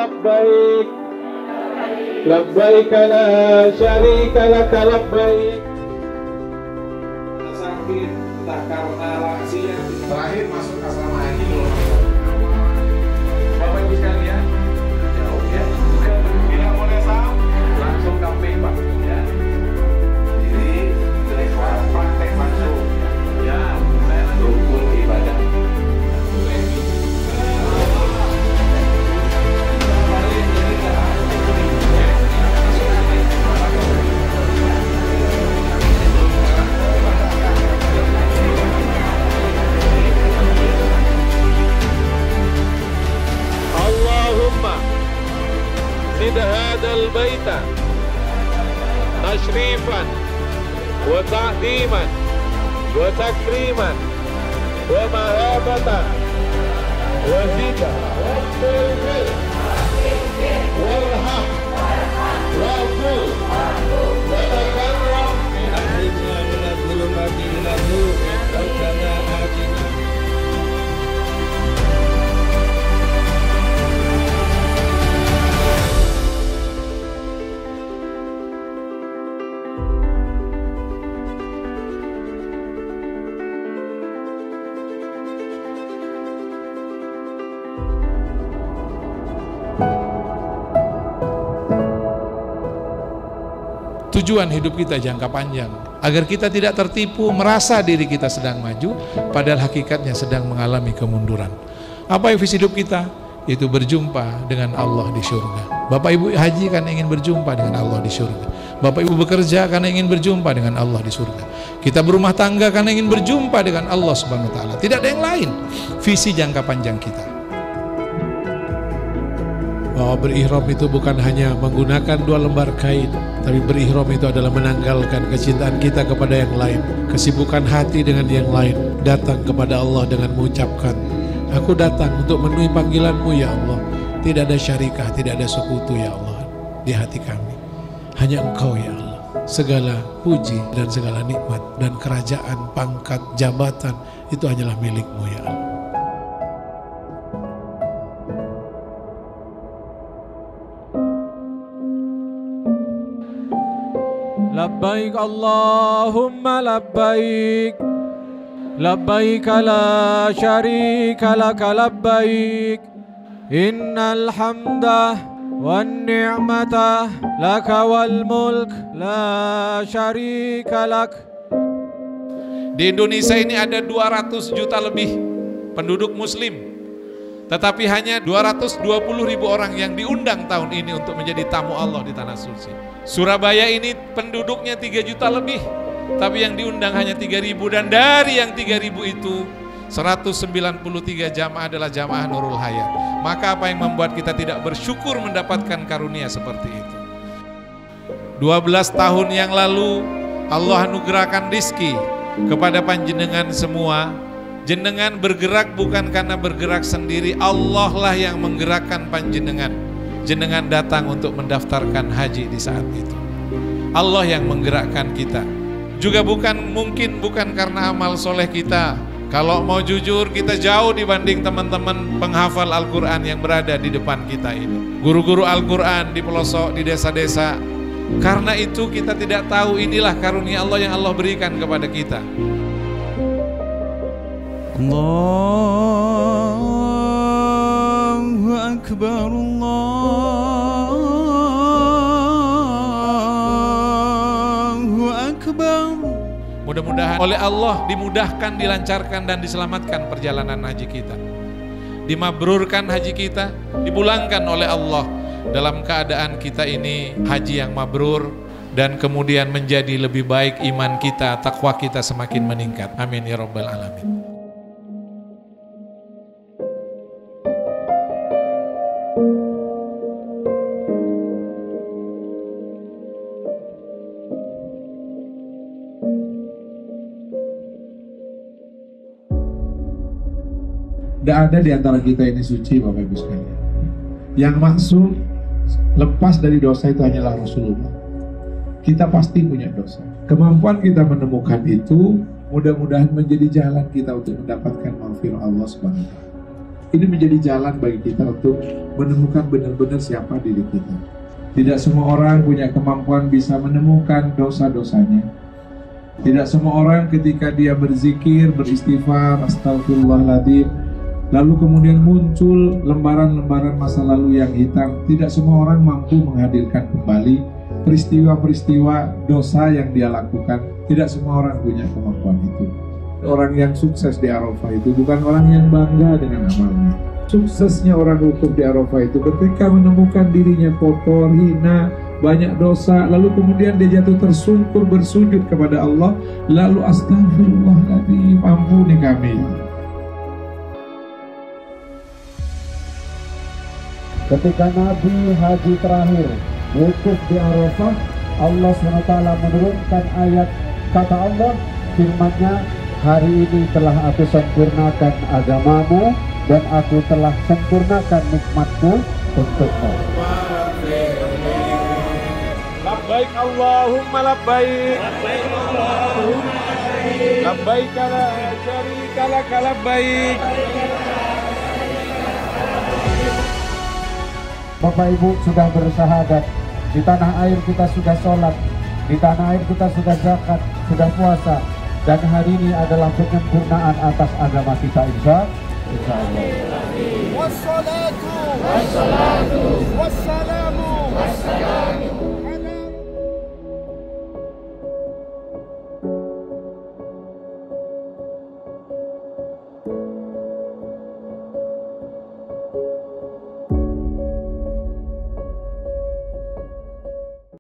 labbaik labbaik la syarika lak labbaik. Sakit tak karena lansia. Terakhir masuk asrama haji loh. Bapak Ibu sekalian, jauh ya. Bila boleh saham, langsung camping Pak. Ya. Jadi lewat praktek langsung. Ya, saya dukung ibadah. زد هذا البيت تشريفا وتعظيما وتكريما ومهابة وزد وارحم واغفر وتكرم أهلنا من الظلمات إلى النور ربنا آتنا. Tujuan hidup kita jangka panjang, agar kita tidak tertipu merasa diri kita sedang maju, padahal hakikatnya sedang mengalami kemunduran. Apa visi hidup kita? Itu berjumpa dengan Allah di surga. Bapak Ibu haji karena ingin berjumpa dengan Allah di surga. Bapak Ibu bekerja karena ingin berjumpa dengan Allah di surga. Kita berumah tangga karena ingin berjumpa dengan Allah Subhanahu wa taala. Tidak ada yang lain. Visi jangka panjang kita. Bahwa berihram itu bukan hanya menggunakan 2 lembar kain, tapi berihram itu adalah menanggalkan kecintaan kita kepada yang lain, kesibukan hati dengan yang lain, datang kepada Allah dengan mengucapkan, aku datang untuk memenuhi panggilanmu ya Allah. Tidak ada syarikah, tidak ada sekutu ya Allah di hati kami. Hanya Engkau ya Allah. Segala puji dan segala nikmat dan kerajaan, pangkat, jabatan itu hanyalah milik-Mu ya Allah. Labbaik Allahumma labbaik labbaik la syarika lak labbaik innal hamda wan ni'mata laka wal mulk la syarika lak. Di Indonesia ini ada 200 juta lebih penduduk muslim, tetapi hanya 220.000 orang yang diundang tahun ini untuk menjadi tamu Allah di Tanah Suci. Surabaya ini penduduknya 3 juta lebih, tapi yang diundang hanya 3.000, dan dari yang 3.000 itu 193 jamaah adalah jamaah Nurul Hayat. Maka apa yang membuat kita tidak bersyukur mendapatkan karunia seperti itu? 12 tahun yang lalu Allah anugerahkan rizki kepada panjenengan semua. Jenengan bergerak bukan karena bergerak sendiri, Allah lah yang menggerakkan panjenengan. Jenengan datang untuk mendaftarkan haji di saat itu. Allah yang menggerakkan kita. Juga bukan karena amal soleh kita. Kalau mau jujur, kita jauh dibanding teman-teman penghafal Al-Quran yang berada di depan kita ini. Guru-guru Al-Quran di pelosok, di desa-desa. Karena itu kita tidak tahu inilah karunia Allah yang Allah berikan kepada kita. Allahu Akbar, Allahu Akbar. Mudah-mudahan oleh Allah dimudahkan, dilancarkan dan diselamatkan perjalanan haji kita. Dimabrurkan haji kita, dipulangkan oleh Allah dalam keadaan kita ini haji yang mabrur, dan kemudian menjadi lebih baik iman kita, takwa kita semakin meningkat. Amin ya rabbal alamin. Tidak ada di antara kita ini suci, Bapak Ibu sekalian. Yang maksum lepas dari dosa itu hanyalah Rasulullah. Kita pasti punya dosa. Kemampuan kita menemukan itu mudah-mudahan menjadi jalan kita untuk mendapatkan maghfirah Allah Subhanahu wa taala. Ini menjadi jalan bagi kita untuk menemukan benar-benar siapa diri kita. Tidak semua orang punya kemampuan bisa menemukan dosa-dosanya. Tidak semua orang ketika dia berzikir, beristighfar, astagfirullahaladzim, lalu kemudian muncul lembaran-lembaran masa lalu yang hitam. Tidak semua orang mampu menghadirkan kembali peristiwa-peristiwa dosa yang dia lakukan. Tidak semua orang punya kemampuan itu. Orang yang sukses di Arafah itu bukan orang yang bangga dengan amalnya. Suksesnya orang wukuf di Arafah itu ketika menemukan dirinya kotor, hina, banyak dosa, lalu kemudian dia jatuh tersungkur bersujud kepada Allah, lalu astagfirullahaladzim, ampuni kami. Ketika Nabi haji terakhir wukuf di Arafah, Allah SWT menurunkan ayat kata Allah, firman-Nya, hari ini telah aku sempurnakan agamamu dan aku telah sempurnakan nikmatku untukmu. Labbaik Allahumma labbaik. Labbaik la syarika lak labbaik. Bapak Ibu sudah bersyahadat, di tanah air kita sudah sholat, di tanah air kita sudah zakat, sudah puasa, dan hari ini adalah penyempurnaan atas agama kita, insya Allah. Wassalatu wassalamu